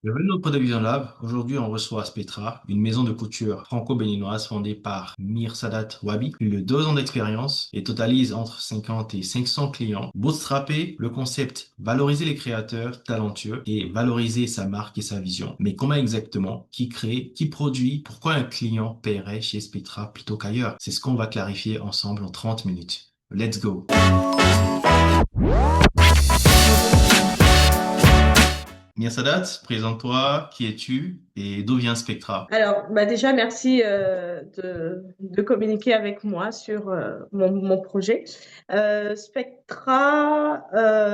Bienvenue dans le Code Vision Lab. Aujourd'hui, on reçoit Spectra, une maison de couture franco-béninoise fondée par Mir Sadat Wabi, plus de 2 ans d'expérience et totalise entre 50 et 500 clients. Bootstrappé, le concept valoriser les créateurs talentueux et valoriser sa marque et sa vision. Mais comment exactement? Qui crée? Qui produit? Pourquoi un client paierait chez Spectra plutôt qu'ailleurs? C'est ce qu'on va clarifier ensemble en 30 minutes. Let's go! Mir Sadat, présente-toi, qui es-tu et d'où vient Spectra? Alors, déjà, merci de communiquer avec moi sur mon projet. Spectra,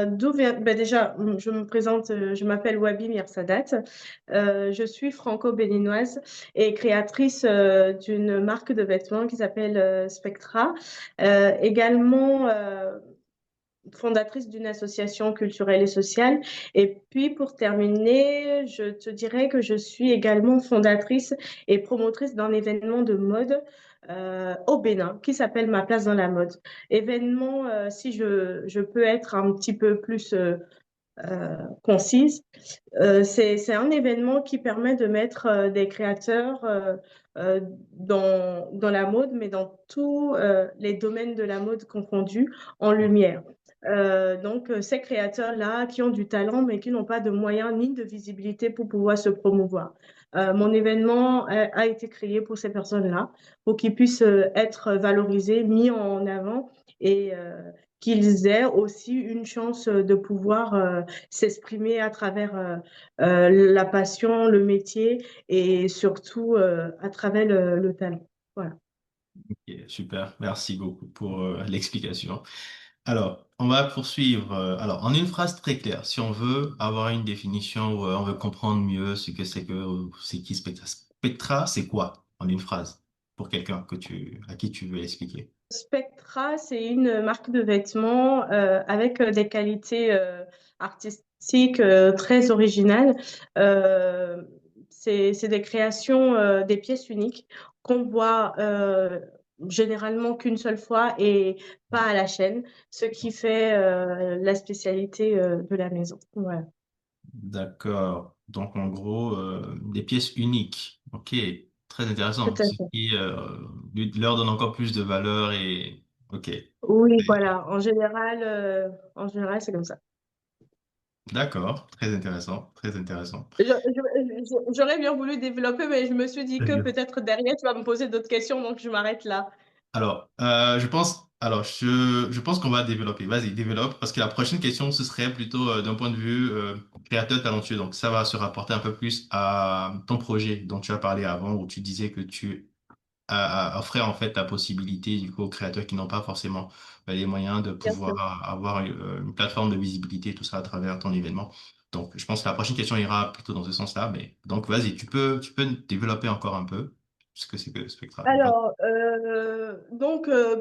d'où vient... déjà, je me présente, je m'appelle Wabi Mirsadat. Je suis franco-béninoise et créatrice d'une marque de vêtements qui s'appelle Spectra. Également, fondatrice d'une association culturelle et sociale. Et puis, pour terminer, je te dirais que je suis également fondatrice et promotrice d'un événement de mode au Bénin qui s'appelle Ma place dans la mode. Événement, si je peux être un petit peu plus concise, c'est un événement qui permet de mettre des créateurs dans la mode, mais dans tous les domaines de la mode confondus, en lumière. Ces créateurs-là qui ont du talent, mais qui n'ont pas de moyens ni de visibilité pour pouvoir se promouvoir. Mon événement a été créé pour ces personnes-là, pour qu'ils puissent être valorisés, mis en avant et qu'ils aient aussi une chance de pouvoir s'exprimer à travers la passion, le métier et surtout à travers le talent. Voilà. Ok, super, merci beaucoup pour l'explication. Alors, on va poursuivre. Alors, en une phrase très claire, si on veut avoir une définition ou on veut comprendre mieux ce que c'est qui Spectra. Spectra, c'est quoi en une phrase pour quelqu'un à qui tu veux expliquer? Spectra, c'est une marque de vêtements avec des qualités artistiques très originales. Euh, c'est des créations, des pièces uniques qu'on voit généralement qu'une seule fois et pas à la chaîne, ce qui fait la spécialité de la maison. Voilà. D'accord. Donc, en gros, des pièces uniques. Ok, très Tout intéressant. à Ce fait. qui leur donne encore plus de valeur et ok. Oui, voilà. En général, c'est comme ça. D'accord, très intéressant, très intéressant. J'aurais bien voulu développer, mais je me suis dit que peut-être derrière, tu vas me poser d'autres questions, donc je m'arrête là. Je pense qu'on va développer. Vas-y, développe, parce que la prochaine question, ce serait plutôt d'un point de vue créateur talentueux. Donc, ça va se rapporter un peu plus à ton projet dont tu as parlé avant, où tu disais que tu offrais en fait la possibilité du coup aux créateurs qui n'ont pas forcément les moyens de Bien sûr. pouvoir avoir une plateforme de visibilité, tout ça à travers ton événement. Donc, je pense que la prochaine question ira plutôt dans ce sens-là. Mais donc, vas-y, tu peux développer encore un peu ce que c'est que Spectra. Alors,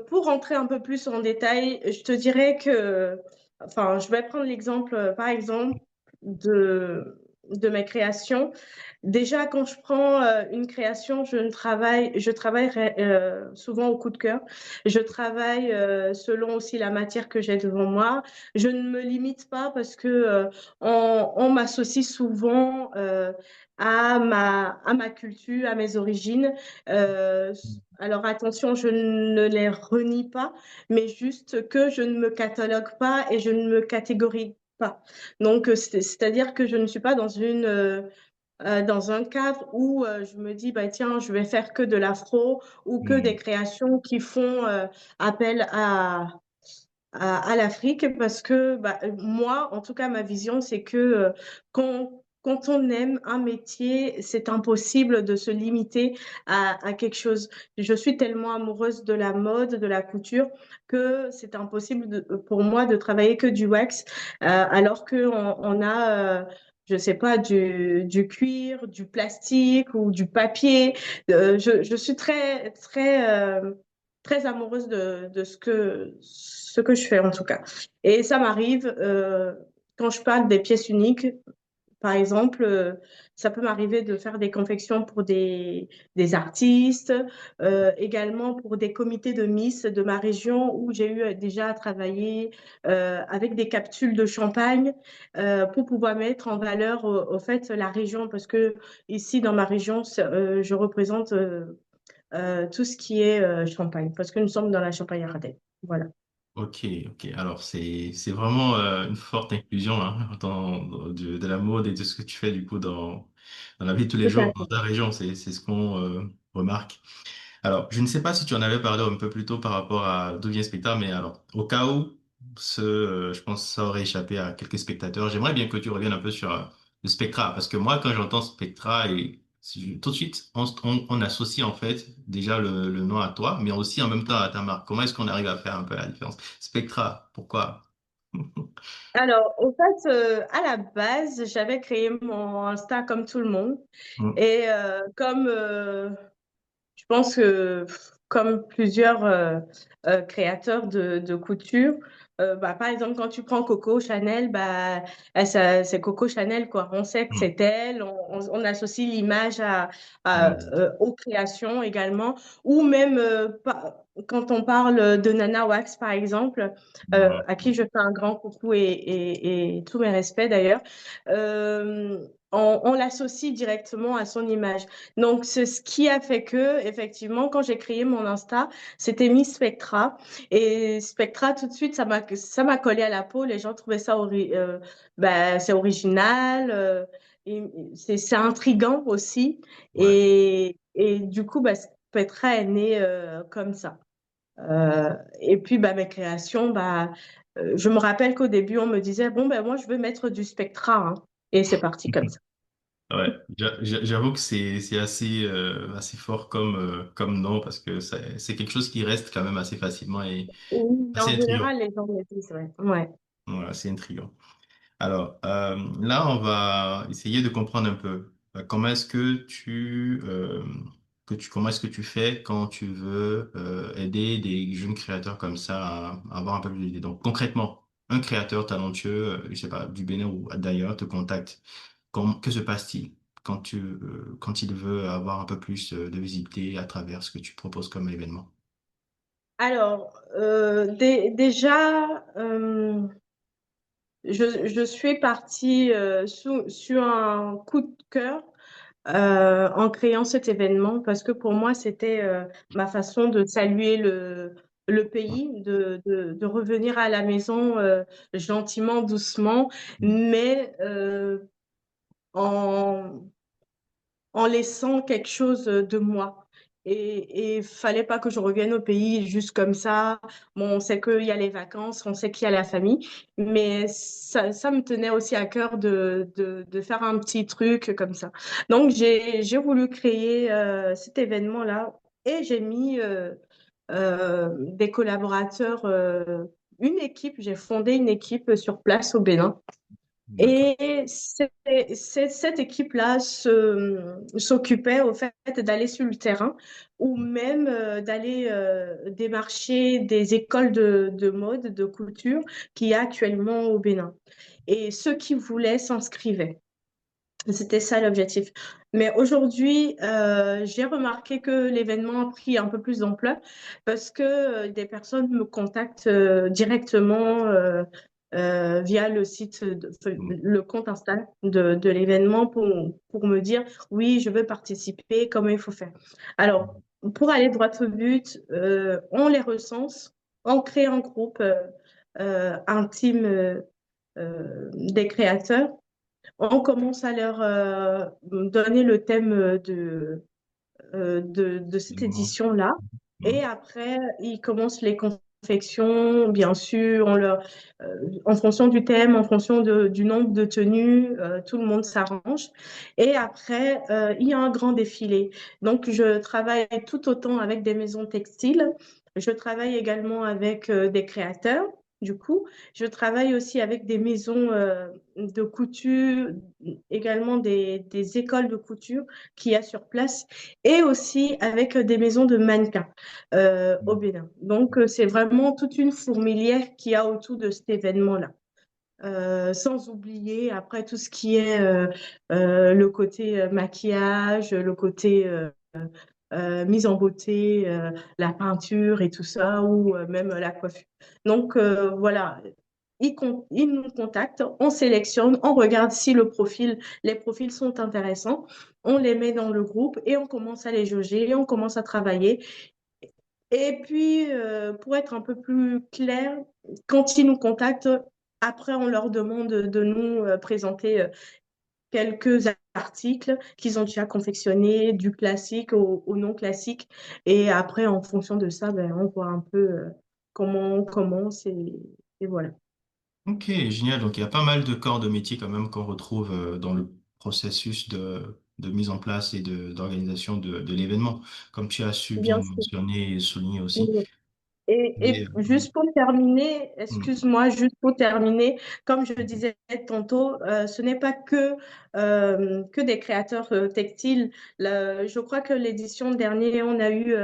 pour rentrer un peu plus en détail, je te dirais que, enfin, je vais prendre l'exemple, par exemple, de mes créations. Déjà, quand je prends une création, je travaille souvent au coup de cœur. Je travaille selon aussi la matière que j'ai devant moi. Je ne me limite pas parce que on m'associe souvent à ma culture, à mes origines. Euh, alors attention, je ne les renie pas, mais juste que je ne me catalogue pas et je ne me catégorise pas. Donc, c'est-à-dire que je ne suis pas dans un cadre où je me dis, bah, tiens, je vais faire que de l'afro ou que des Hmm. créations qui font appel à l'Afrique parce que bah, moi, en tout cas, ma vision, c'est que quand on aime un métier, c'est impossible de se limiter à quelque chose. Je suis tellement amoureuse de la mode, de la couture, que c'est impossible pour moi de travailler que du wax, alors qu'on a... je sais pas, du cuir, du plastique ou du papier. Je suis très amoureuse de ce que je fais en tout cas. Et ça m'arrive quand je parle des pièces uniques, Par exemple, ça peut m'arriver de faire des confections pour des artistes, également pour des comités de Miss de ma région où j'ai eu déjà à travailler avec des capsules de champagne pour pouvoir mettre en valeur au fait la région parce que ici dans ma région, je représente tout ce qui est Champagne, parce que nous sommes dans la Champagne-Ardenne. Voilà. Ok, ok. Alors, c'est vraiment une forte inclusion hein, de la mode et de ce que tu fais du coup dans la vie de tous les Tout à jours dans fait. ta région. C'est ce qu'on remarque. Alors, je ne sais pas si tu en avais parlé un peu plus tôt par rapport à d'où vient Spectra, mais alors, au cas où je pense que ça aurait échappé à quelques spectateurs, j'aimerais bien que tu reviennes un peu sur le Spectra, parce que moi, quand j'entends Spectra, tout de suite, on associe en fait déjà le nom à toi, mais aussi en même temps à ta marque. Comment est-ce qu'on arrive à faire un peu la différence? Spectra, pourquoi? Alors, au fait, à la base, j'avais créé mon Insta comme tout le monde. Mm, Et comme je pense que comme plusieurs créateurs de couture, bah, par exemple, quand tu prends Coco Chanel, bah, c'est Coco Chanel, quoi. On sait que mm, c'est elle, on associe l'image mm, aux créations également, ou même quand on parle de Nana Wax, par exemple, à qui mm, je fais un grand coucou et tous mes respects d'ailleurs, on l'associe directement à son image. Donc, c'est ce qui a fait que, effectivement, quand j'ai créé mon Insta, c'était Miss Spectra. Et Spectra, tout de suite, ça m'a collé à la peau. Les gens trouvaient ça bah, c'est original, c'est intriguant aussi. ouais. Et du coup, bah, Spectra est né comme ça. Et puis, bah, mes créations, bah, je me rappelle qu'au début, on me disait, bon, ben moi, je veux mettre du Spectra, hein. Et c'est parti comme ça. Ouais, j'avoue que c'est assez fort comme nom parce que c'est quelque chose qui reste quand même assez facilement et Oui, assez en intriguant. général, les gens me disent, ouais. Ouais. Voilà, c'est intriguant. Alors, là, on va essayer de comprendre un peu comment est-ce comment est-ce que tu fais quand tu veux aider des jeunes créateurs comme ça à avoir un peu plus d'idées. Donc, concrètement, un créateur talentueux, je sais pas, du Bénin ou d'ailleurs, te contacte. Que se passe-t-il quand il veut avoir un peu plus de visibilité à travers ce que tu proposes comme événement? Alors, déjà, je suis partie sur un coup de cœur en créant cet événement parce que pour moi, c'était ma façon de saluer le pays, de revenir à la maison gentiment, doucement, mais en, en laissant quelque chose de moi. Et il fallait pas que je revienne au pays juste comme ça. Bon, on sait qu'il y a les vacances, on sait qu'il y a la famille, mais ça me tenait aussi à cœur de faire un petit truc comme ça. Donc, j'ai voulu créer cet événement-là et j'ai mis des collaborateurs, j'ai fondé une équipe sur place au Bénin D'accord. et cette équipe-là s'occupait au fait d'aller sur le terrain ou même d'aller démarcher des écoles de mode, de couture qu'il y a actuellement au Bénin. Et ceux qui voulaient s'inscrivaient. C'était ça l'objectif. Mais aujourd'hui, j'ai remarqué que l'événement a pris un peu plus d'ampleur parce que des personnes me contactent directement via le site, le compte Insta de l'événement pour me dire, oui, je veux participer, comment il faut faire. Alors, pour aller droit au but, on les recense, on crée un groupe intime des créateurs, on commence à leur donner le thème de cette édition-là. Et après, ils commencent les confections, bien sûr, en fonction du thème, en fonction du nombre de tenues, tout le monde s'arrange. Et après, il y a un grand défilé. Donc, je travaille tout autant avec des maisons textiles. Je travaille également avec des créateurs. Du coup, je travaille aussi avec des maisons de couture, également des écoles de couture qu'il y a sur place et aussi avec des maisons de mannequins au Bénin. Donc, c'est vraiment toute une fourmilière qu'il y a autour de cet événement-là. sans oublier après tout ce qui est le côté maquillage, le côté mise en beauté, la peinture et tout ça, ou même la coiffure. Donc voilà, ils nous contactent, on sélectionne, on regarde si les profils sont intéressants, on les met dans le groupe et on commence à les jauger, on commence à travailler. Et puis, pour être un peu plus clair, quand ils nous contactent, après, on leur demande de nous présenter quelques articles qu'ils ont déjà confectionnés, du classique au non classique. Et après, en fonction de ça, ben, on voit un peu comment on commence et voilà. Ok, génial. Donc, il y a pas mal de corps de métier quand même qu'on retrouve dans le processus de mise en place et d'organisation de l'événement, comme tu as su bien Bien le sûr. mentionner et souligner aussi. Et, Et juste pour terminer, hmm, excuse-moi, juste pour terminer, comme je le disais tantôt, ce n'est pas que des créateurs textiles. Je crois que l'édition dernière, on a eu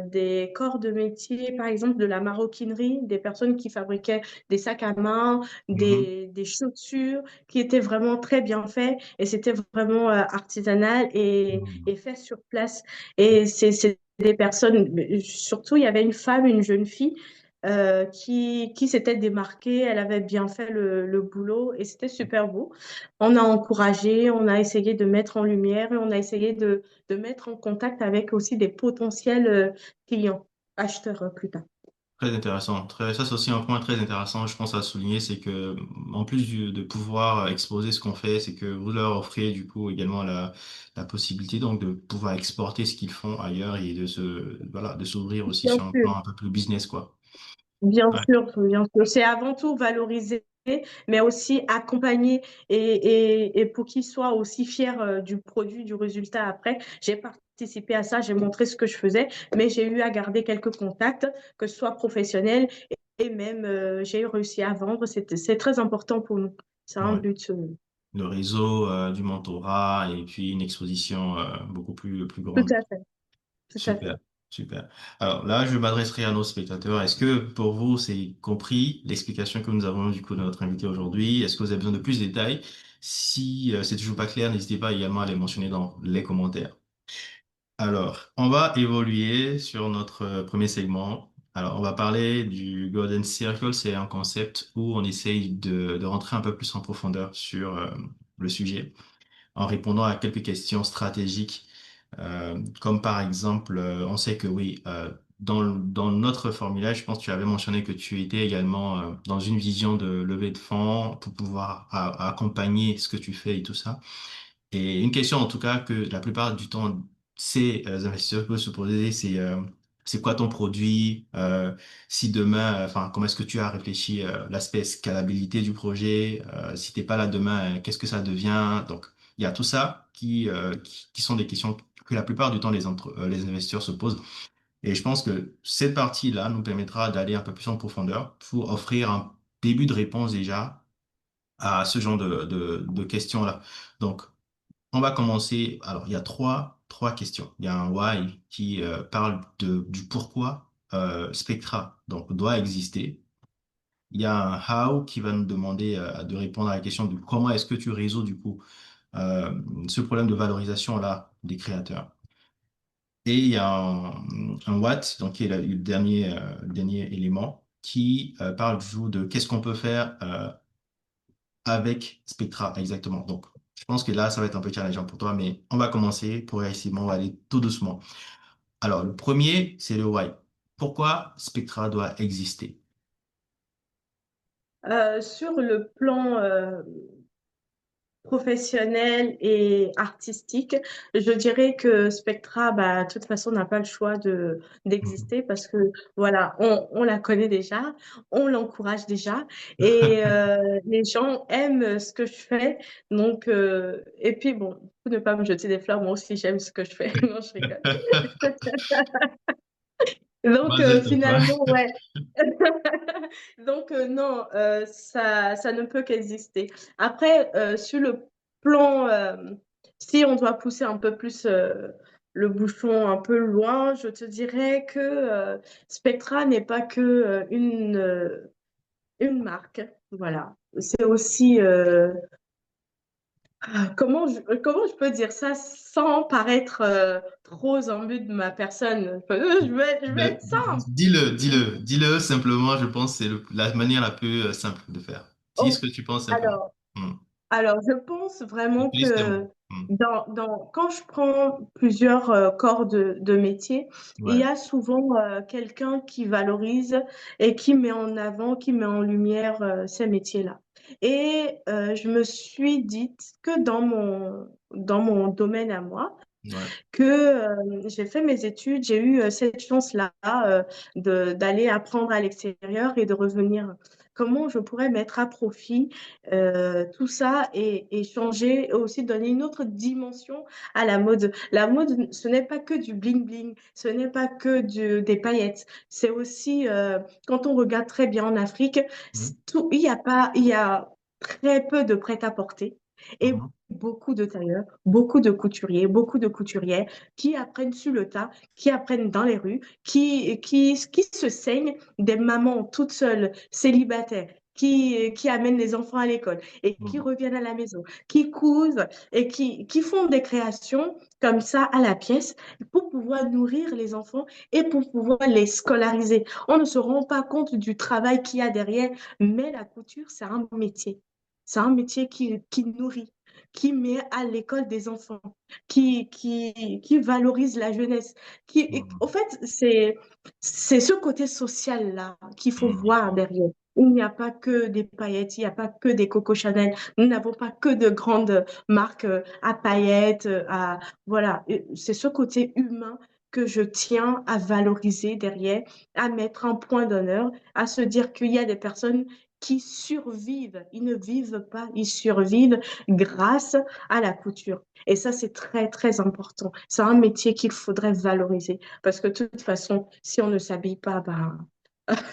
des corps de métier, par exemple de la maroquinerie, des personnes qui fabriquaient des sacs à main, mhm, des chaussures, qui étaient vraiment très bien faits et c'était vraiment artisanal hmm. et fait sur place. Et c'est des personnes, mais surtout, il y avait une femme, une jeune fille, qui s'était démarquée. Elle avait bien fait le boulot et c'était super beau. On a encouragé, on a essayé de mettre en lumière et on a essayé de mettre en contact avec aussi des potentiels clients, acheteurs plus tard. Très intéressant. Ça, c'est aussi un point très intéressant, je pense, à souligner, c'est que, en plus de pouvoir exposer ce qu'on fait, c'est que vous leur offrez, du coup, également la possibilité, donc, de pouvoir exporter ce qu'ils font ailleurs et voilà, de s'ouvrir aussi Bien sur un sûr. plan un peu plus business, quoi. Bien Ouais. sûr, bien sûr. C'est avant tout valoriser, mais aussi accompagner et pour qu'ils soient aussi fiers du produit, du résultat après. J'ai participé à ça, j'ai montré ce que je faisais, mais j'ai eu à garder quelques contacts, que ce soit professionnels et même j'ai réussi à vendre. C'est très important pour nous. C'est un Ouais. but. Le réseau, du mentorat et puis une exposition, plus Tout grande. à fait, tout à fait. Super, super. Alors là, je m'adresserai à nos spectateurs. Est-ce que pour vous, c'est compris l'explication que nous avons du coup de notre invité aujourd'hui? Est-ce que vous avez besoin de plus de détails? Si c'est toujours pas clair, n'hésitez pas également à les mentionner dans les commentaires. Alors, on va évoluer sur notre premier segment. Alors, on va parler du Golden Circle. C'est un concept où on essaye de rentrer un peu plus en profondeur sur le sujet en répondant à quelques questions stratégiques, comme par exemple, on sait que oui, dans notre formulaire, je pense que tu avais mentionné que tu étais également dans une vision de levée de fonds pour pouvoir accompagner ce que tu fais et tout ça. Et une question en tout cas que la plupart du temps, ces investisseurs peuvent se poser, c'est quoi ton produit? Si demain, enfin, comment est-ce que tu as réfléchi l'aspect scalabilité du projet? Si t'es pas là demain, qu'est-ce que ça devient? Donc, il y a tout ça qui sont des questions que la plupart du temps les investisseurs se posent. Et je pense que cette partie-là nous permettra d'aller un peu plus en profondeur pour offrir un début de réponse déjà à ce genre de questions-là. Donc, on va commencer. Alors, il y a trois questions. Il y a un why qui parle du pourquoi Spectra donc, doit exister. Il y a un how qui va nous demander de répondre à la question de comment est-ce que tu résous du coup ce problème de valorisation là des créateurs. Et il y a un what, donc qui est le dernier élément, qui parle du coup de qu'est-ce qu'on peut faire avec Spectra, exactement. Donc, je pense que là, ça va être un peu challengeant pour toi, mais on va commencer progressivement, on va aller tout doucement. Alors, le premier, c'est le why. Pourquoi Spectra doit exister? Sur le plan professionnel et artistique, je dirais que Spectra, bah, de toute façon, n'a pas le choix Mhm. d'exister parce que, voilà, on la connaît déjà, on l'encourage déjà et les gens aiment ce que je fais. Donc, et puis, bon, pour ne pas me jeter des fleurs, moi aussi, j'aime ce que je fais. Non, je rigole. Donc, Basel.com. finalement, ouais. Donc, non, ça ne peut qu'exister. Après, sur le plan, si on doit pousser un peu plus le bouchon un peu loin, je te dirais que Spectra n'est pas que une marque, voilà. C'est aussi, comment je peux dire ça sans paraître trop ambue de ma personne? Je vais être simple. Dis-le simplement, je pense que c'est la manière la plus simple de faire. Dis ce Oh, que tu penses simplement. alors, Hmm. Alors, je pense vraiment Utilise tes mots. que Hmm. quand je prends plusieurs corps de métier, il y Ouais, a souvent quelqu'un qui valorise et qui met en avant, qui met en lumière ces métiers-là. Et je me suis dit que dans mon domaine à moi, ouais. que j'ai fait mes études, j'ai eu cette chance-là d'aller apprendre à l'extérieur et de revenir. Comment je pourrais mettre à profit tout ça et changer, et aussi donner une autre dimension à la mode. La mode, ce n'est pas que du bling-bling, ce n'est pas que des paillettes. C'est aussi, quand on regarde très bien en Afrique, Hmm. il y a très peu de prêt-à-porter. Et Mhm. beaucoup de tailleurs, beaucoup de couturiers, beaucoup de couturières qui apprennent sur le tas, qui apprennent dans les rues, qui se saignent des mamans toutes seules, célibataires, qui amènent les enfants à l'école et qui Mhm. reviennent à la maison, qui cousent et qui font des créations comme ça à la pièce pour pouvoir nourrir les enfants et pour pouvoir les scolariser. On ne se rend pas compte du travail qu'il y a derrière, mais la couture, c'est un métier. C'est un métier qui nourrit, qui met à l'école des enfants, qui valorise la jeunesse. Au Mhm. fait, c'est ce côté social-là qu'il faut Mhm. voir derrière. Il n'y a pas que des paillettes, il n'y a pas que des Coco Chanel. Nous n'avons pas que de grandes marques à paillettes, voilà. Et c'est ce côté humain que je tiens à valoriser derrière, à mettre un point d'honneur, à se dire qu'il y a des personnes qui survivent. Ils ne vivent pas, ils survivent grâce à la couture. Et ça, c'est très, très important. C'est un métier qu'il faudrait valoriser parce que de toute façon, si on ne s'habille pas, ben,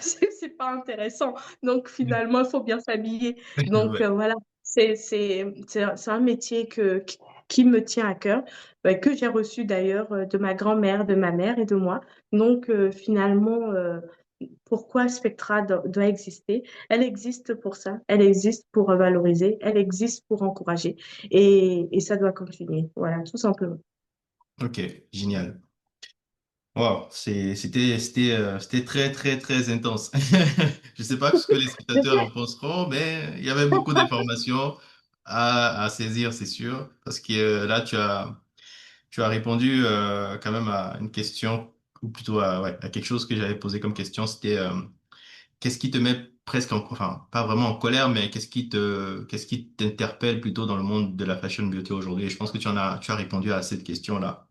c'est pas intéressant. Donc, finalement, il faut bien s'habiller. Donc, Ouais. voilà, c'est un métier qui me tient à cœur, que j'ai reçu d'ailleurs de ma grand-mère, de ma mère et de moi. Donc, finalement, pourquoi Spectra doit exister? Elle existe pour ça, elle existe pour valoriser, elle existe pour encourager et ça doit continuer. Voilà, tout simplement. Ok, génial. Wow, c'était très, très, très intense. Je sais pas ce que les spectateurs en penseront, mais il y avait beaucoup d'informations à saisir, c'est sûr. Parce que là, tu as répondu quand même à une question, ou plutôt ouais, à quelque chose que j'avais posé comme question. C'était qu'est-ce qui te met presque enfin, pas vraiment en colère, mais qu'est-ce qui t'interpelle plutôt dans le monde de la fashion beauty aujourd'hui? Et je pense que tu as répondu à cette question-là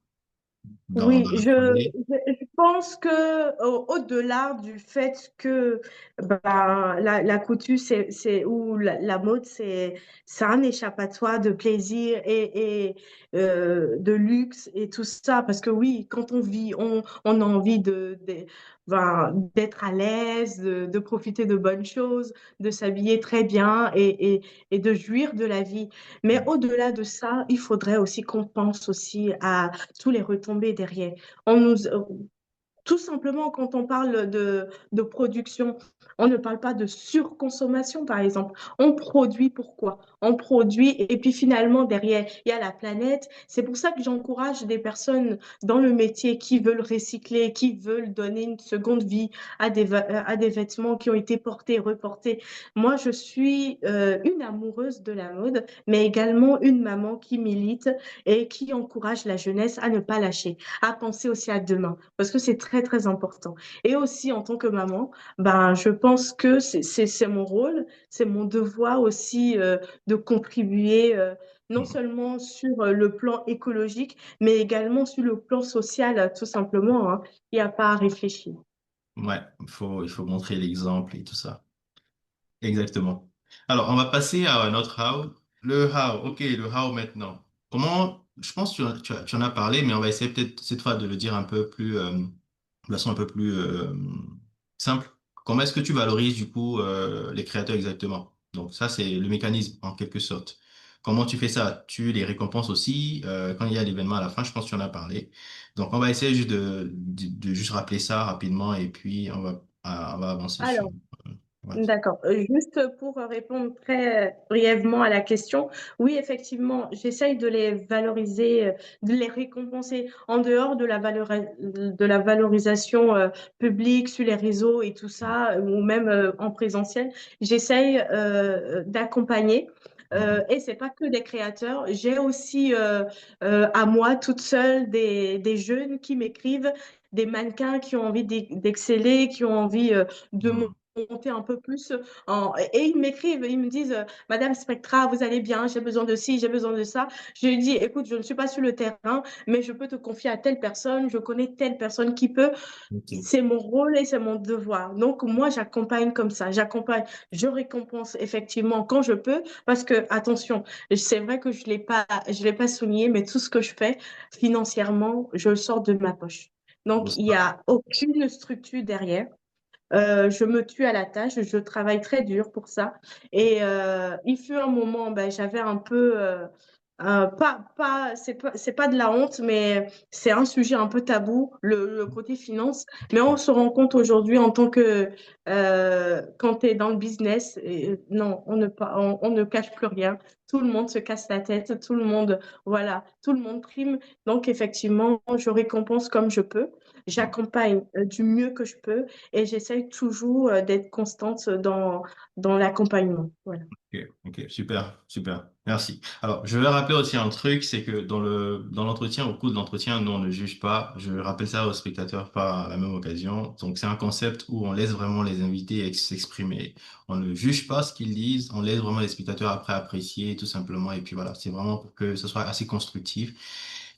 dans Oui, la foulée. je pense que au-delà du fait que ben, la couture ou la mode c'est un échappatoire de plaisir et de luxe et tout ça parce que oui, quand on vit, on a envie ben, d'être à l'aise, de profiter de bonnes choses, de s'habiller très bien et de jouir de la vie. Mais au-delà de ça, il faudrait aussi qu'on pense aussi à tous les retombées derrière. Tout simplement, quand on parle de production, on ne parle pas de surconsommation, par exemple. On produit pourquoi? On produit et puis finalement, derrière, il y a la planète. C'est pour ça que j'encourage des personnes dans le métier qui veulent recycler, qui veulent donner une seconde vie à des vêtements qui ont été portés, reportés. Moi, je suis une amoureuse de la mode, mais également une maman qui milite et qui encourage la jeunesse à ne pas lâcher, à penser aussi à demain, parce que c'est très, très important. Et aussi, en tant que maman, ben, je pense que c'est mon rôle, c'est mon devoir aussi de contribuer non seulement sur le plan écologique, mais également sur le plan social, tout simplement, hein. Il n'y a pas à réfléchir. Ouais, il faut montrer l'exemple et tout ça. Exactement. Alors, on va passer à notre how. Le how, ok, le how maintenant. Comment, je pense que tu en as parlé, mais on va essayer peut-être cette fois de le dire un peu plus, de façon un peu plus simple. Comment est-ce que tu valorises du coup les créateurs exactement? Donc ça, c'est le mécanisme en quelque sorte. Comment tu fais ça? Tu les récompenses aussi quand il y a l'événement à la fin, je pense que tu en as parlé. Donc on va essayer juste de juste rappeler ça rapidement et puis on va avancer sur. Alors, Ouais. D'accord. Juste pour répondre très brièvement à la question, oui, effectivement, j'essaye de les valoriser, de les récompenser en dehors de la valorisation publique sur les réseaux et tout ça, ou même en présentiel. J'essaye d'accompagner. Mhm. Et c'est pas que des créateurs. J'ai aussi à moi toute seule des jeunes qui m'écrivent, des mannequins qui ont envie d'exceller, qui ont envie de Mhm. monter un peu plus. Et ils m'écrivent, ils me disent, Madame Spectra, vous allez bien, j'ai besoin de ci, j'ai besoin de ça. Je lui dis, écoute, je ne suis pas sur le terrain, mais je peux te confier à telle personne, je connais telle personne qui peut. Ok. C'est mon rôle et c'est mon devoir. Donc, moi, j'accompagne comme ça. J'accompagne, je récompense effectivement quand je peux, parce que, attention, c'est vrai que je l'ai pas souligné, mais tout ce que je fais financièrement, je le sors de ma poche. Bon, Donc, c'est il n'y pas- a aucune structure derrière. Je me tue à la tâche, je travaille très dur pour ça. Et il fut un moment, ben, j'avais un peu, c'est pas de la honte, mais c'est un sujet un peu tabou, le côté finance. Mais on se rend compte aujourd'hui en tant que, quand tu es dans le business, et, non, on ne cache plus rien. Tout le monde se casse la tête, tout le monde, voilà, tout le monde prime. Donc effectivement, je récompense comme je peux. J'accompagne du mieux que je peux et j'essaye toujours d'être constante dans l'accompagnement. Voilà. Ok, ok, super, super. Merci. Alors, je vais rappeler aussi un truc, c'est que dans l'entretien, au cours de l'entretien, nous, on ne juge pas. Je rappelle ça aux spectateurs par la même occasion. Donc, c'est un concept où on laisse vraiment les invités s'exprimer. On ne juge pas ce qu'ils disent, on laisse vraiment les spectateurs après apprécier, tout simplement. Et puis voilà, c'est vraiment pour que ce soit assez constructif.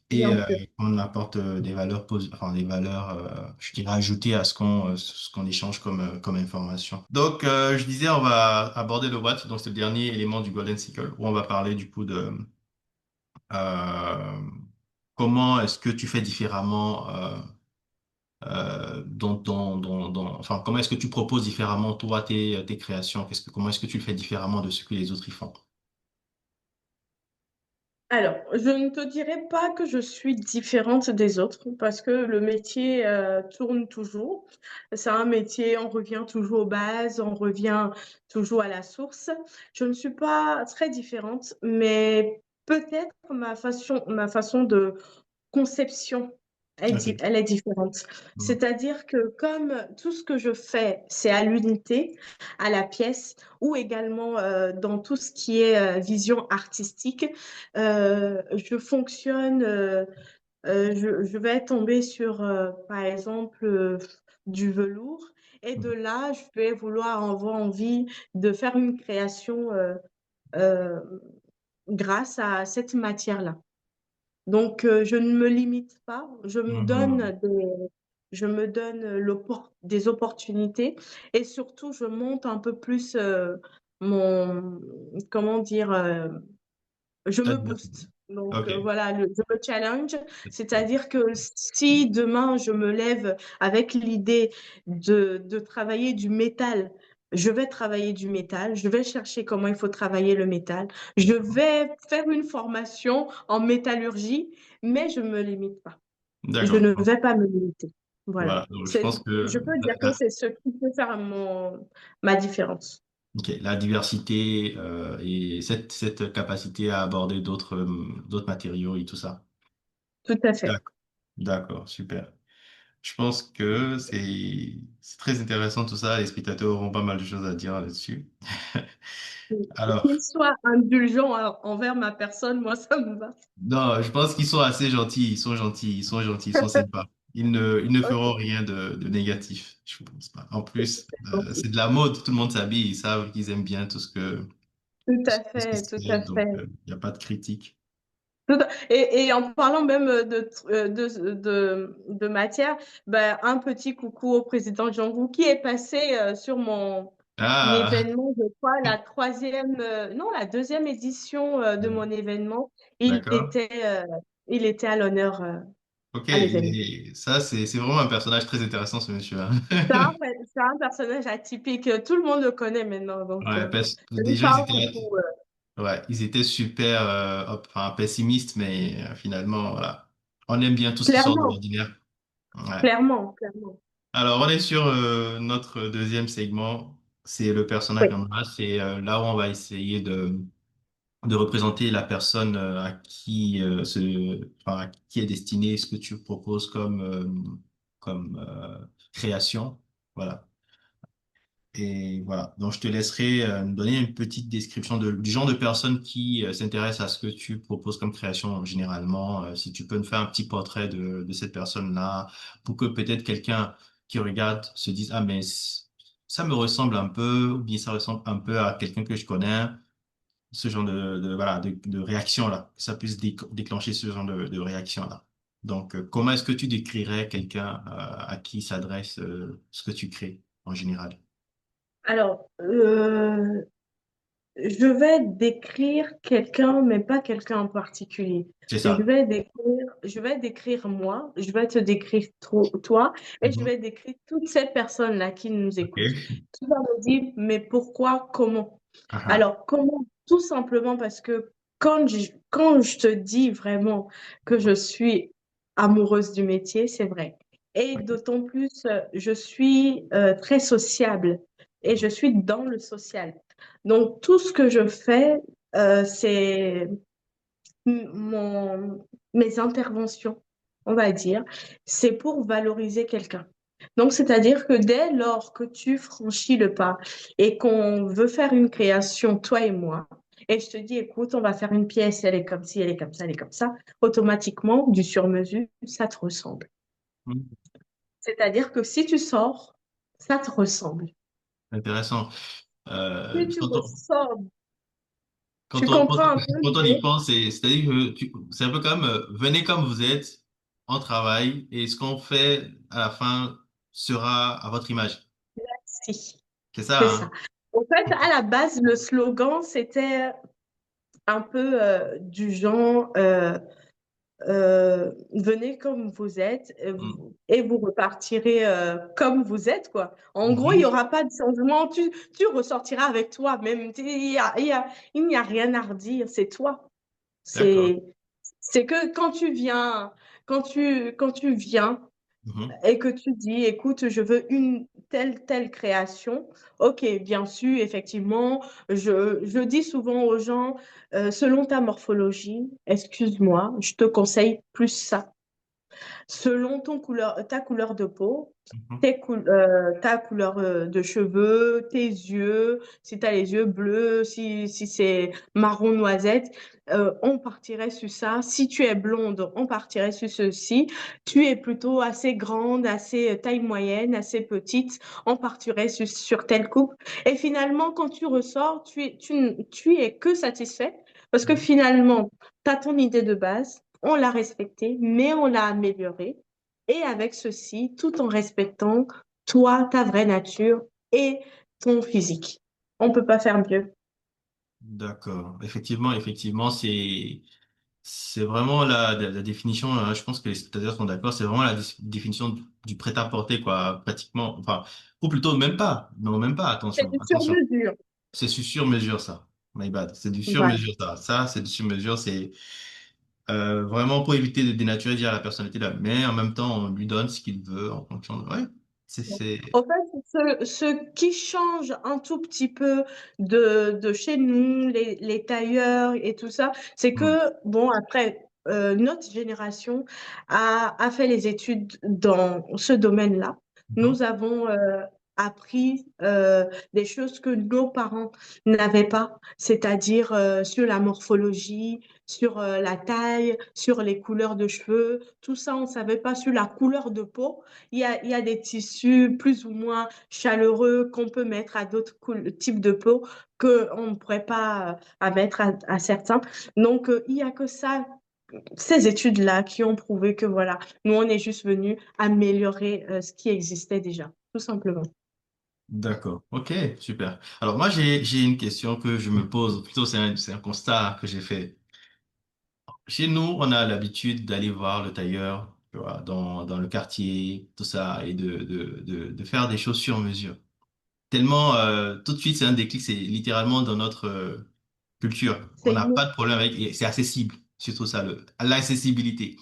Et Bien sûr. on apporte des valeurs, enfin des valeurs, je dirais ajoutées à ce qu'on échange comme information. Donc, je disais, on va aborder le what, donc c'est le dernier élément du Golden Circle, où on va parler du coup de euh, comment est-ce que tu fais différemment, enfin, comment est-ce que tu proposes différemment toi tes créations, comment est-ce que tu le fais différemment de ce que les autres y font? Alors, je ne te dirais pas que je suis différente des autres parce que le métier tourne toujours. C'est un métier, on revient toujours aux bases, on revient toujours à la source. Je ne suis pas très différente, mais peut-être ma façon de conception, Ok. elle est différente. Mhm. C'est-à-dire que comme tout ce que je fais, c'est à l'unité, à la pièce, ou également dans tout ce qui est vision artistique, je fonctionne, je vais tomber sur, par exemple, du velours, et de là, je vais vouloir avoir envie de faire une création euh, grâce à cette matière-là. Donc, je ne me limite pas, Mhm. je me donne des opportunités et surtout, je monte un peu plus mon, comment dire, je Ta me diversité. booste. Donc, Ok. voilà, je me challenge, c'est-à-dire que si demain je me lève avec l'idée de travailler du métal, je vais travailler du métal, je vais chercher comment il faut travailler le métal, je vais faire une formation en métallurgie, mais je ne me limite pas. Je D'accord. ne vais pas me limiter. Voilà. Voilà. Donc, je pense Je que peux dire que c'est ce qui peut faire ma différence. ok, la diversité et cette capacité à aborder d'autres matériaux et tout ça. Tout à fait. D'accord, d'accord, super. Je pense que c'est très intéressant tout ça. Les spectateurs auront pas mal de choses à dire là-dessus. Alors, Qu'il soit indulgent envers ma personne, moi, ça me va. non, je pense qu'ils sont assez gentils. Ils sont gentils. Ils sont gentils. Ils sont sympas. Ils ne feront Ok, rien de négatif. Je pense pas. En plus, c'est gentil. c'est de la mode. Tout le monde s'habille. Ils savent qu'ils aiment bien Tout tout à ce qui fait, se tout fait. à Donc, fait. il n'y a pas de critique. Et en parlant même de matière, ben, un petit coucou au président Jong qui est passé sur mon Ah, événement, je crois, non, la deuxième édition de mon événement. Il d'accord. était, euh, il était à l'honneur Ok, à l'événement. ça, c'est vraiment un personnage très intéressant, ce monsieur, hein. C'est un personnage atypique, tout le monde le connaît maintenant, donc Ouais, je lui déjà, fais un coucou. ouais, ils étaient super enfin, pessimistes, mais finalement, voilà. On aime bien tout ce qui sort de Clairement, l'ordinaire. Ouais. clairement, clairement. Alors, on est sur notre deuxième segment. C'est le persona Oui. canvas, c'est là où on va essayer de représenter la personne à qui enfin, à qui est destiné ce que tu proposes comme création. Voilà. Et voilà. Donc, je te laisserai me donner une petite description du genre de personne qui s'intéresse à ce que tu proposes comme création généralement. Si tu peux me faire un petit portrait de cette personne-là pour que peut-être quelqu'un qui regarde se dise, ah, mais ça me ressemble un peu, ou bien ça ressemble un peu à quelqu'un que je connais, ce genre voilà, de réaction-là, que ça puisse déclencher ce genre de réaction-là. Donc, comment est-ce que tu décrirais quelqu'un à qui s'adresse ce que tu crées en général? Alors, je vais décrire quelqu'un, mais pas quelqu'un en particulier. C'est ça. Je vais décrire moi, je vais te décrire toi, et je Mhm. vais décrire toutes ces personnes-là qui nous écoutent. OK. Tu vas me dire, mais pourquoi, comment? Ah, ah. Alors, comment? Tout simplement parce que quand je te dis vraiment que je suis amoureuse du métier, c'est vrai. Et OK. d'autant plus, je suis très sociable et je suis dans le social. Donc, tout ce que je fais, c'est mes interventions, on va dire, c'est pour valoriser quelqu'un. Donc, c'est-à-dire que dès lors que tu franchis le pas et qu'on veut faire une création, toi et moi, et je te dis, écoute, on va faire une pièce, elle est comme ci, elle est comme ça, elle est comme ça, automatiquement, du sur-mesure, ça te ressemble. Mhm. C'est-à-dire que si tu sors, ça te ressemble. Intéressant. Si tu Quand on, ressors, tu comprends un peu quand on y l'idée? pense, c'est-à-dire que c'est un peu comme venez comme vous êtes, on travaille et ce qu'on fait à la fin sera à votre image. Si. C'est C'est ça, ça. hein? En fait, à la base, le slogan, c'était un peu du genre venez comme vous êtes Mm. et vous repartirez comme vous êtes, quoi. En gros, il n'y Mhm. aura pas de changement. Tu ressortiras avec toi même. Il n'y a rien à redire. C'est toi. D'accord. C'est, c'est que quand tu viens Mhm. et que tu dis, écoute, je veux une telle création, ok, bien sûr, effectivement, je dis souvent aux gens, selon ta morphologie, excuse-moi, je te conseille plus ça. Selon ta couleur de peau, Mhm. ta couleur de cheveux, tes yeux, si tu as les yeux bleus, si c'est marron noisette, on partirait sur ça. Si tu es blonde, on partirait sur ceci. Tu es plutôt assez grande, assez taille moyenne, assez petite, on partirait sur telle coupe. Et finalement, quand tu ressors, tu es que satisfait parce que Mhm. finalement, tu as ton idée de base, on l'a respectée, mais on l'a améliorée. Et avec ceci, tout en respectant toi, ta vraie nature et ton physique. On ne peut pas faire mieux. D'accord. Effectivement, c'est vraiment la définition. Je pense que les spectateurs sont d'accord. C'est vraiment la définition du prêt-à-porter, quoi, pratiquement. Enfin, ou plutôt même pas. Non, même pas. C'est Attention, du attention. sur-mesure. C'est du sur-mesure, ça. My bad. C'est du Voilà. sur-mesure, ça. Ça, c'est du sur-mesure. C'est vraiment pour éviter de dénaturer déjà la personnalité là. Mais en même temps, on lui donne ce qu'il veut en fonction de. Ouais. C'est. En fait, ce qui change un tout petit peu de chez nous, les tailleurs et tout ça, c'est Hmm. que, bon, après, notre génération a fait les études dans ce domaine-là. Mhm. Nous avons appris des choses que nos parents n'avaient pas, c'est-à-dire sur la morphologie, sur la taille, sur les couleurs de cheveux, tout ça, on ne savait pas sur la couleur de peau. Il y a des tissus plus ou moins chaleureux qu'on peut mettre à d'autres types de peau qu'on ne pourrait pas à mettre à certains. Donc, il n'y a que ça, ces études-là qui ont prouvé que voilà, nous, on est juste venu améliorer ce qui existait déjà, tout simplement. D'accord. OK, super. Alors, moi, j'ai une question que je me pose. Plutôt, c'est un constat que j'ai fait. Chez nous, on a l'habitude d'aller voir le tailleur, tu vois, dans le quartier, tout ça, et de faire des choses sur mesure. Tellement, tout de suite, c'est un déclic, c'est littéralement dans notre culture. On C'est n'a nous. pas de problème avec, et c'est accessible, surtout ça, l'accessibilité.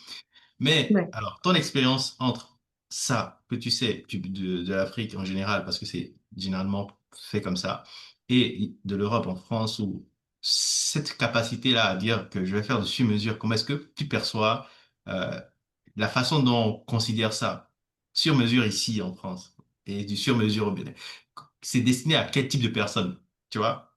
Mais, Ouais. alors, ton expérience entre ça, que tu sais, de l'Afrique en général, parce que c'est généralement fait comme ça, et de l'Europe en France, où cette capacité-là à dire que je vais faire de sur-mesure, comment est-ce que tu perçois euh, la façon dont on considère ça, sur-mesure ici en France et du sur-mesure au Bénin? C'est destiné à quel type de personne, tu vois?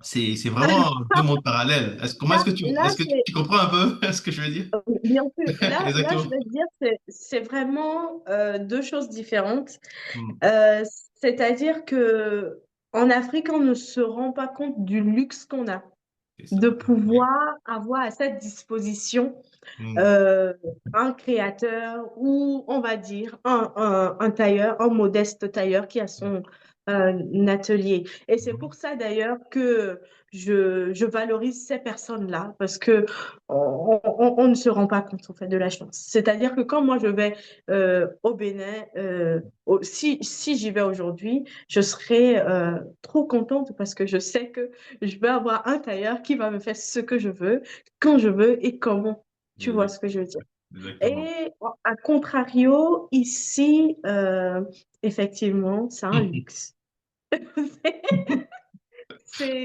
C'est vraiment deux mondes parallèles. Comment Là, là, est-ce que c'est tu comprends un peu ce que je veux dire? bien sûr. Là, je Exactement. vais te dire, c'est vraiment deux choses différentes. Hmm. Euh, C'est-à-dire que en Afrique, on ne se rend pas compte du luxe qu'on a C'est ça. de Oui. pouvoir avoir à sa disposition Hmm. euh, un créateur ou on va dire un tailleur, un modeste tailleur qui a son atelier. Et c'est Mhm. pour ça d'ailleurs que je valorise ces personnes-là parce que on ne se rend pas compte en fait de la chance. C'est-à-dire que quand moi je vais au Bénin, si j'y vais aujourd'hui, je serai trop contente parce que je sais que je vais avoir un tailleur qui va me faire ce que je veux, quand je veux et comment. Tu vois Exact- ce que je veux dire? Exactement. Et à contrario, ici, effectivement, c'est un luxe.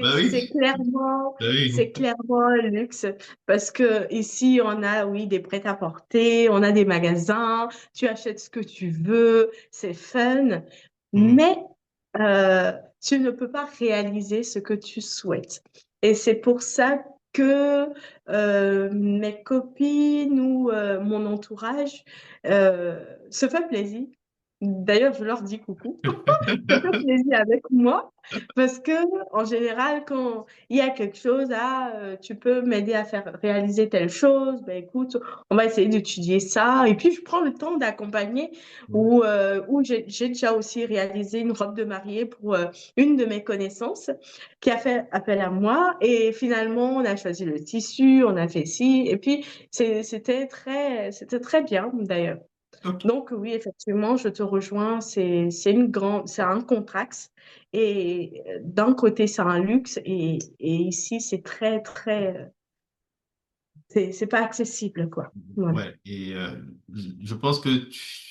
Bah C'est oui, clairement, bah oui. c'est clairement un luxe parce que ici, on a, oui, des prêt-à-porter, on a des magasins, tu achètes ce que tu veux, c'est fun, Hmm. mais tu ne peux pas réaliser ce que tu souhaites. Et c'est pour ça que mes copines ou mon entourage se fait plaisir. D'ailleurs, je leur dis coucou, se fait plaisir avec moi. Parce que, en général, quand il y a quelque chose, tu peux m'aider à faire réaliser telle chose, ben écoute, on va essayer d'étudier ça. Et puis, je prends le temps d'accompagner où j'ai déjà aussi réalisé une robe de mariée pour une de mes connaissances qui a fait appel à moi. Et finalement, on a choisi le tissu, on a fait ci. Et puis, c'était très bien, d'ailleurs. Ok. Donc oui, effectivement, je te rejoins. C'est un contraste. Et d'un côté, c'est un luxe. Et ici, c'est c'est pas accessible, quoi. Voilà. Ouais, et je pense que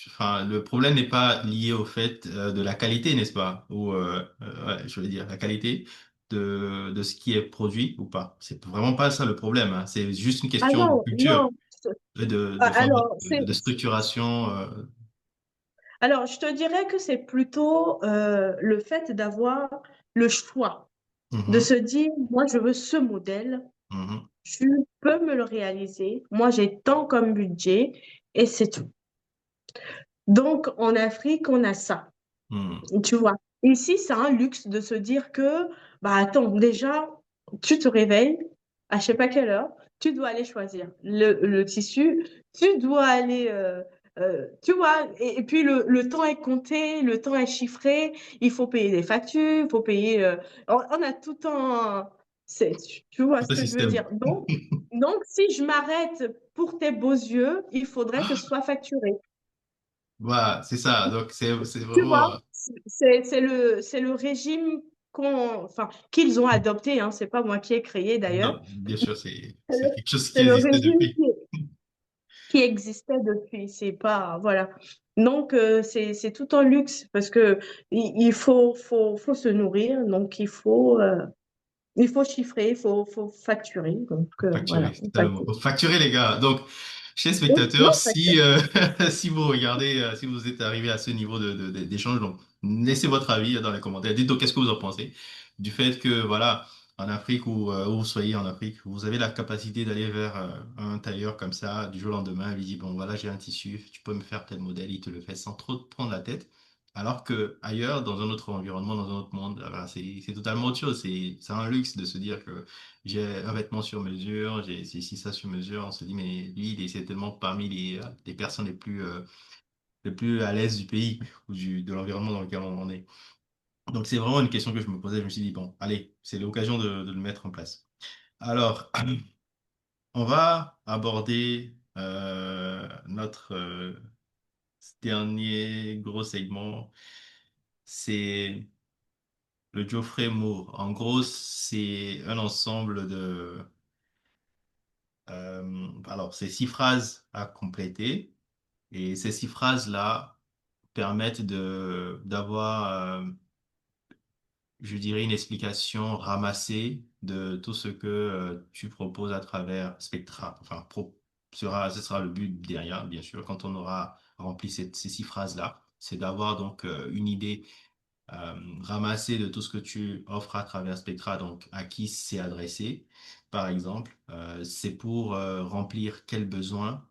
enfin, le problème n'est pas lié au fait de la qualité, n'est-ce pas? Ou, ouais, je veux dire, la qualité de ce qui est produit ou pas. C'est vraiment pas ça le problème, hein. C'est juste une Ah question de non, culture, non. enfin, Alors, de structuration. alors, je te dirais que c'est plutôt le fait d'avoir le choix, de Mhm, se dire, moi, je veux ce modèle, mhm, tu peux me le réaliser, moi, j'ai tant comme budget, et c'est tout. Donc, en Afrique, on a ça. mhm. Tu vois, ici, c'est un luxe de se dire que, bah attends, déjà, tu te réveilles à je sais pas quelle heure, tu dois aller choisir le tissu, tu dois aller, tu vois, et puis le temps est compté, le temps est chiffré, il faut payer des factures, il faut payer, on a tout un, tu vois Tout ce un que je veux système. dire. Donc, si je m'arrête pour tes beaux yeux, il faudrait que ce soit facturé. Voilà, c'est ça. Donc, c'est Tu vraiment. vois, c'est le régime enfin, qu'ils ont adopté, hein, c'est pas moi qui ai créé d'ailleurs. Non, bien sûr, C'est le, c'est quelque chose qui c'est le existait régime depuis. qui existait depuis, c'est pas, voilà. Donc, c'est tout un luxe parce que il faut se nourrir, donc il faut chiffrer, faut facturer. Donc, Facturer, voilà. c'est totalement. Facturer, les gars. Donc, chers spectateurs, Non, si, si vous regardez, si vous êtes arrivé à ce niveau d'échange, donc, laissez votre avis dans les commentaires. Dites donc qu'est-ce que vous en pensez du fait que, voilà, en Afrique ou où vous soyez en Afrique, vous avez la capacité d'aller vers un tailleur comme ça, du jour au lendemain, il dit, bon, voilà, j'ai un tissu, tu peux me faire tel modèle, il te le fait sans trop te prendre la tête. Alors que ailleurs, dans un autre environnement, dans un autre monde, ah ben, c'est totalement autre chose. C'est un luxe de se dire que j'ai un vêtement sur mesure, j'ai ceci, ça sur mesure. On se dit, mais lui, c'est tellement parmi les personnes les plus à l'aise du pays ou de l'environnement dans lequel on est. Donc, c'est vraiment une question que je me posais. Je me suis dit, bon, allez, c'est l'occasion de le mettre en place. Alors, on va aborder notre dernier gros segment. C'est le Geoffrey Moore. En gros, c'est un ensemble alors, c'est 6 phrases à compléter et ces 6 phrases-là permettent d'avoir je dirais, une explication ramassée de tout ce que tu proposes à travers Spectra. Enfin, ce sera le but derrière, bien sûr, quand on aura rempli ces six phrases-là. C'est d'avoir donc une idée ramassée de tout ce que tu offres à travers Spectra, donc à qui c'est adressé, par exemple. C'est pour remplir quel besoin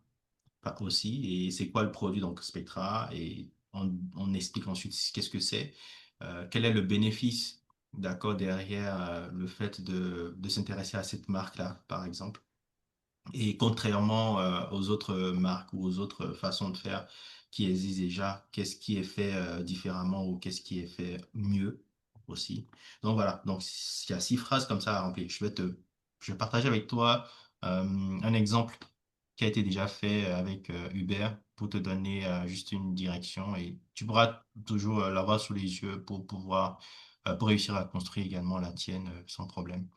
aussi, et c'est quoi le produit, donc Spectra, et on explique ensuite qu'est-ce que c'est, quel est le bénéfice, d'accord, derrière le fait de s'intéresser à cette marque-là, par exemple. Et contrairement aux autres marques ou aux autres façons de faire qui existent déjà, qu'est-ce qui est fait différemment ou qu'est-ce qui est fait mieux aussi. Donc voilà, donc il y a six phrases comme ça à remplir. Je vais partager avec toi un exemple qui a été déjà fait avec Uber pour te donner juste une direction et tu pourras toujours l'avoir sous les yeux pour pouvoir, pour réussir à construire également la tienne sans problème.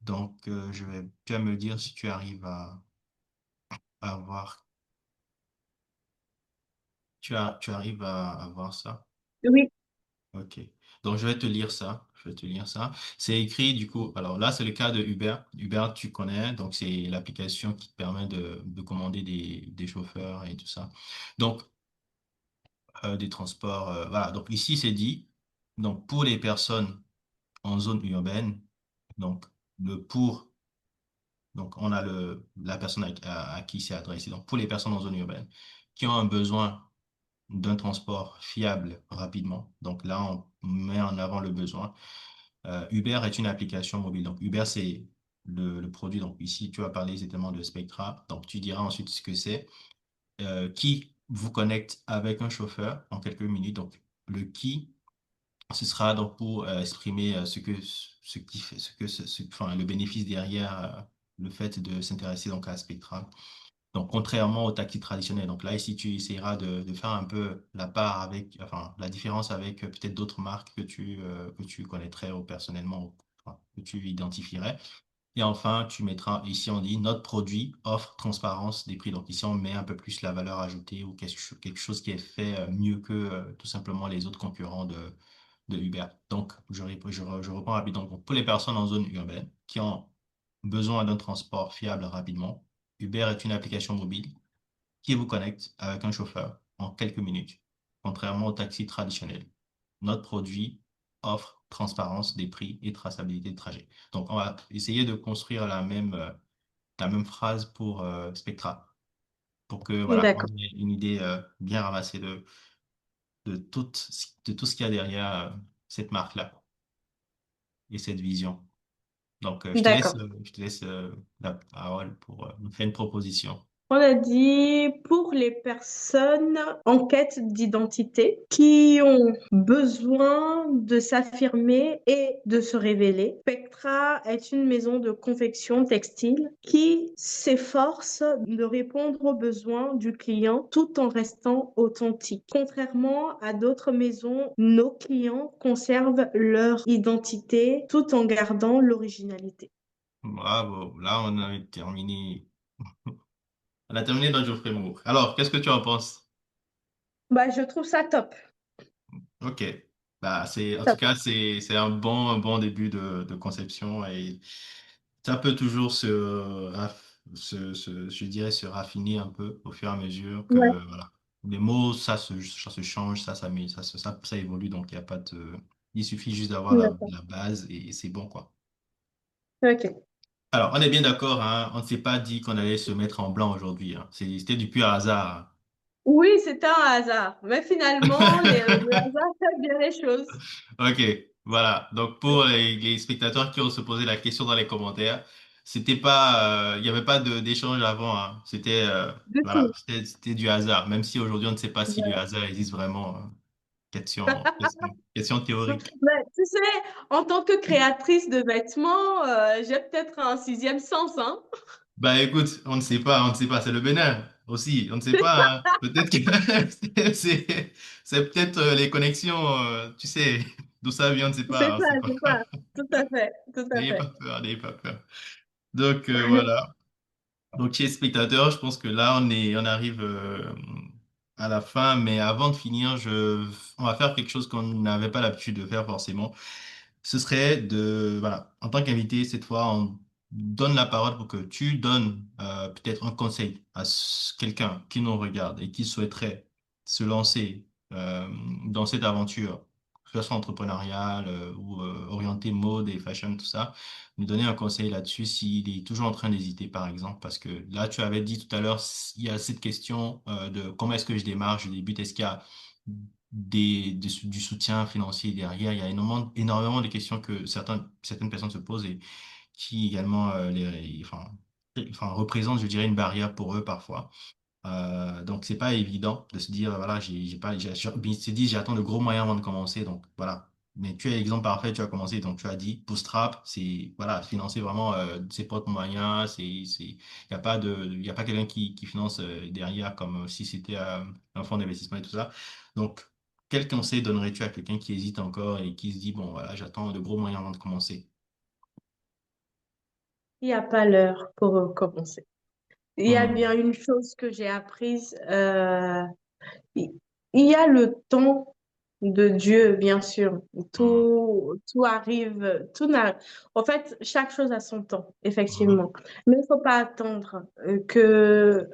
Donc, tu vas me dire si tu arrives à voir, tu arrives à voir ça. Oui, Ok. Donc, je vais te lire ça. Je vais te lire ça. C'est écrit, du coup, alors là, c'est le cas de Uber. Uber, tu connais, donc c'est l'application qui te permet de commander des chauffeurs et tout ça. Donc, des transports, voilà. Donc, ici, c'est dit, donc, pour les personnes en zone urbaine, donc, le pour, donc, on a la personne à qui c'est adressé. Donc, pour les personnes en zone urbaine qui ont un besoin d'un transport fiable rapidement. Donc là, on met en avant le besoin. Uber est une application mobile. Donc Uber, c'est le produit. Donc ici, tu vas parler exactement de Spectra. Donc tu diras ensuite ce que c'est, qui vous connecte avec un chauffeur en quelques minutes. Donc le qui, ce sera donc pour exprimer ce qui fait, enfin, le bénéfice derrière le fait de s'intéresser donc à Spectra. Donc, contrairement au taxi traditionnel. Donc là, ici, tu essaieras de faire un peu la part avec, enfin, la différence avec peut-être d'autres marques que tu connaîtrais ou personnellement, ou, enfin, que tu identifierais. Et enfin, tu mettras, ici, on dit, notre produit offre transparence des prix. Donc ici, on met un peu plus la valeur ajoutée ou quelque chose qui est fait mieux que tout simplement les autres concurrents de Uber. Donc, je reprends rapidement. Donc, pour les personnes en zone urbaine qui ont besoin d'un transport fiable rapidement, Uber est une application mobile qui vous connecte avec un chauffeur en quelques minutes, contrairement au taxi traditionnel. Notre produit offre transparence des prix et traçabilité de trajet. Donc, on va essayer de construire la même phrase pour Spectra, pour que voilà, on d'accord, ait une idée bien ramassée de tout ce qu'il y a derrière cette marque-là et cette vision. Donc, d'accord. je te laisse la parole pour nous faire une proposition. On a dit pour les personnes en quête d'identité qui ont besoin de s'affirmer et de se révéler. Spectra est une maison de confection textile qui s'efforce de répondre aux besoins du client tout en restant authentique. Contrairement à d'autres maisons, nos clients conservent leur identité tout en gardant l'originalité. Bravo, là on a terminé. On a terminé dans Geoffrey Moore. Alors, qu'est-ce que tu en penses? Bah, je trouve ça top. Ok. Bah, en tout Top. cas, c'est un bon début de conception et ça peut toujours je dirais, se raffiner un peu au fur et à mesure Ouais, que, voilà. Les mots, ça se change, ça évolue, donc il y a pas de, il suffit juste d'avoir d'accord. la base et c'est bon, quoi. Ok. Alors, on est bien d'accord, hein, on ne s'est pas dit qu'on allait se mettre en blanc aujourd'hui, hein. C'était du pur hasard. Oui, c'est un hasard, mais finalement, le hasard fait bien les choses. Ok, voilà. Donc pour les spectateurs qui ont se posé la question dans les commentaires, c'était pas, il n'y avait pas d'échange avant, hein. C'était, Du voilà, tout. c'était du hasard. Même si aujourd'hui on ne sait pas si le Voilà. hasard existe vraiment. Question théorique. Mais tu sais, en tant que créatrice de vêtements, j'ai peut-être un sixième sens, hein. Bah écoute, on ne sait pas, on ne sait pas. C'est le Bénin aussi, on ne sait pas, hein. Peut-être que c'est peut-être les connexions, tu sais, d'où ça vient, on ne sait C'est pas, on ne ça, sait pas. c'est ça. Tout à fait, tout à N'ayez fait. pas peur, n'ayez pas peur. Donc voilà. Donc, chers spectateurs, je pense que là, on arrive à la fin, mais avant de finir, on va faire quelque chose qu'on n'avait pas l'habitude de faire forcément. ce serait de, voilà, en tant qu'invité, cette fois, on donne la parole pour que tu donnes peut-être un conseil à quelqu'un qui nous regarde et qui souhaiterait se lancer dans cette aventure, que ce soit entrepreneuriale ou orientée mode et fashion, tout ça, nous donner un conseil là-dessus s'il est toujours en train d'hésiter, par exemple, parce que là, tu avais dit tout à l'heure, il y a cette question de comment est-ce que je démarre, je débute, est-ce qu'il y a du soutien financier derrière. Il y a énormément de questions que certaines personnes se posent et qui également représentent, je dirais, une barrière pour eux parfois. Donc, c'est pas évident de se dire, voilà, j'ai pas, il s'est dit, j'attends de gros moyens avant de commencer. Donc, voilà. Mais tu es l'exemple parfait, tu as commencé, donc tu as dit, bootstrap, c'est, voilà, financer vraiment ses propres moyens, il y a pas il y a pas quelqu'un qui finance derrière comme si c'était un fonds d'investissement et tout ça. Donc, quel conseil donnerais-tu à quelqu'un qui hésite encore et qui se dit, bon, voilà, j'attends de gros moyens avant de commencer? Il n'y a pas l'heure pour commencer. Il y a bien Hmm, une chose que j'ai apprise, il il y a le temps de Dieu, bien sûr. hmm, Tout arrive, en fait, chaque chose a son temps, hmm, effectivement. Mais il ne faut pas attendre que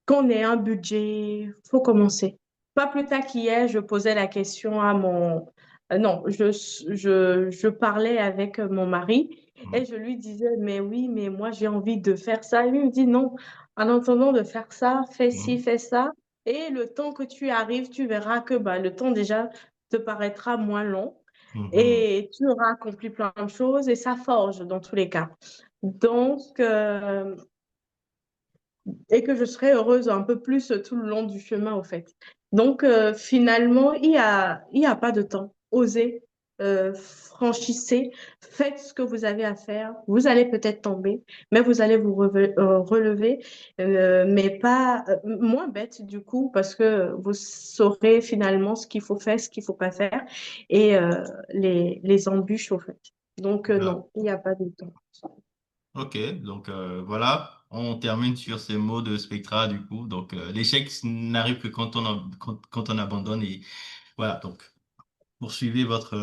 qu'on ait un budget, faut commencer. Pas plus tard qu'hier, je posais la question à mon... non, je parlais avec mon mari hmm, et je lui disais, mais oui, mais moi j'ai envie de faire ça. Et lui me dit, non, en attendant de faire ça, fais ci, hmm, fais ça. Et le temps que tu arrives, tu verras que bah, le temps déjà te paraîtra moins long hmm, hmm. et tu auras accompli plein de choses et ça forge dans tous les cas. Donc, et que je serai heureuse un peu plus tout le long du chemin, au fait. Donc, finalement, il y a pas de temps. Osez, franchissez, faites ce que vous avez à faire. Vous allez peut-être tomber, mais vous allez relever, mais pas moins bête du coup, parce que vous saurez finalement ce qu'il faut faire, ce qu'il faut pas faire, et les embûches, au fait. Donc, Ah, non, il n'y a pas de temps. ok, donc voilà, on termine sur ces mots de Spectra du coup. Donc l'échec n'arrive que quand on abandonne et voilà, donc poursuivez votre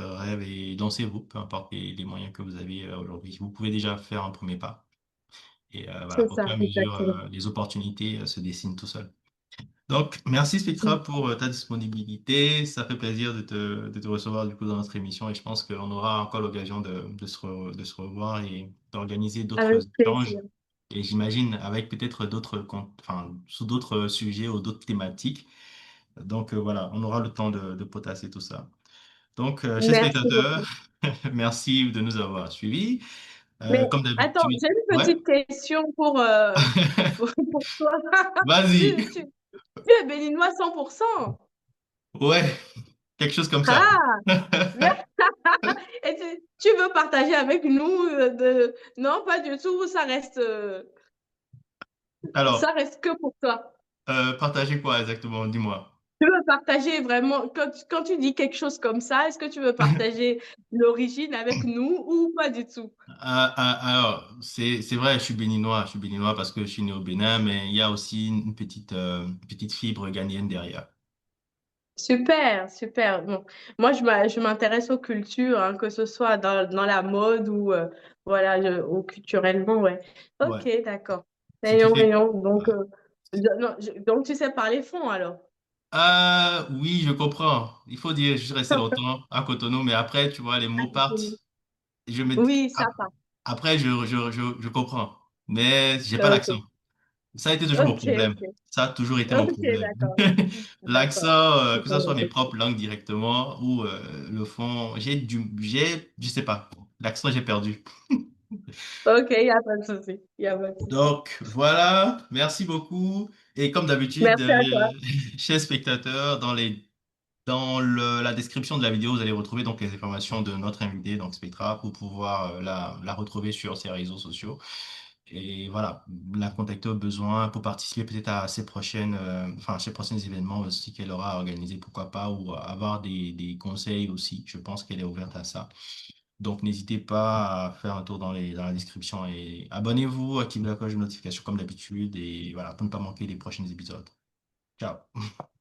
rêve et lancez-vous, peu importe les moyens que vous avez aujourd'hui. Vous pouvez déjà faire un premier pas et voilà, C'est au fur ça, et à mesure, exactement. les opportunités se dessinent tout seules. Donc, merci Spectra pour ta disponibilité. Ça fait plaisir de te recevoir du coup dans notre émission et je pense qu'on aura encore l'occasion de se revoir et d'organiser d'autres Avec échanges. plaisir. Et j'imagine avec peut-être enfin, sous d'autres sujets ou d'autres thématiques. Donc voilà, on aura le temps de potasser tout ça. Donc, chers Merci spectateurs, beaucoup. merci de nous avoir suivis. Mais Comme attends, d'habitude, j'ai une ouais. petite question pour toi. Vas-y. Tu es béninois 100%. Ouais, quelque chose comme ça. Ah, et tu veux partager avec nous Non, pas du tout, ça Alors, reste que pour toi. partagez quoi exactement? Dis-moi. Tu veux partager vraiment, quand tu dis quelque chose comme ça, est-ce que tu veux partager l'origine avec nous ou pas du tout? Alors, c'est vrai, je suis béninois parce que je suis né au Bénin, mais il y a aussi une petite fibre ghanéenne derrière. Super, super. Bon, moi, je m'intéresse aux cultures, hein, que ce soit dans la mode ou voilà, ou culturellement, ouais. Ouais. Ok, d'accord. Ce qui Rayon, fait. rayon. Ouais. Donc, non, donc tu sais parler fond alors. Oui, je comprends. Il faut dire, je suis resté longtemps à Cotonou, mais après, tu vois, les mots partent. Je me... Oui, ça ap- part. Après, je comprends, mais j'ai pas l'accent. Ok, Ça a été toujours mon ok, problème. ok. Ça a toujours été mon Ok, problème. d'accord. L'accent, D'accord. que ce soit mes propres langues directement ou le fond, je sais pas. L'accent, j'ai perdu. Ok, il n'y a pas de souci. Il a pas de souci. Donc voilà, merci beaucoup. Et comme d'habitude, Merci à toi. chers spectateurs, la description de la vidéo, vous allez retrouver donc les informations de notre invité, donc Spectra, pour pouvoir la retrouver sur ses réseaux sociaux. Et voilà, la contacter au besoin pour participer peut-être à ces prochains événements aussi qu'elle aura organisé, pourquoi pas, ou avoir des conseils aussi. Je pense qu'elle est ouverte à ça. Donc, n'hésitez pas à faire un tour dans la description et abonnez-vous, activez la cloche de notification comme d'habitude et voilà, pour ne pas manquer les prochains épisodes. Ciao.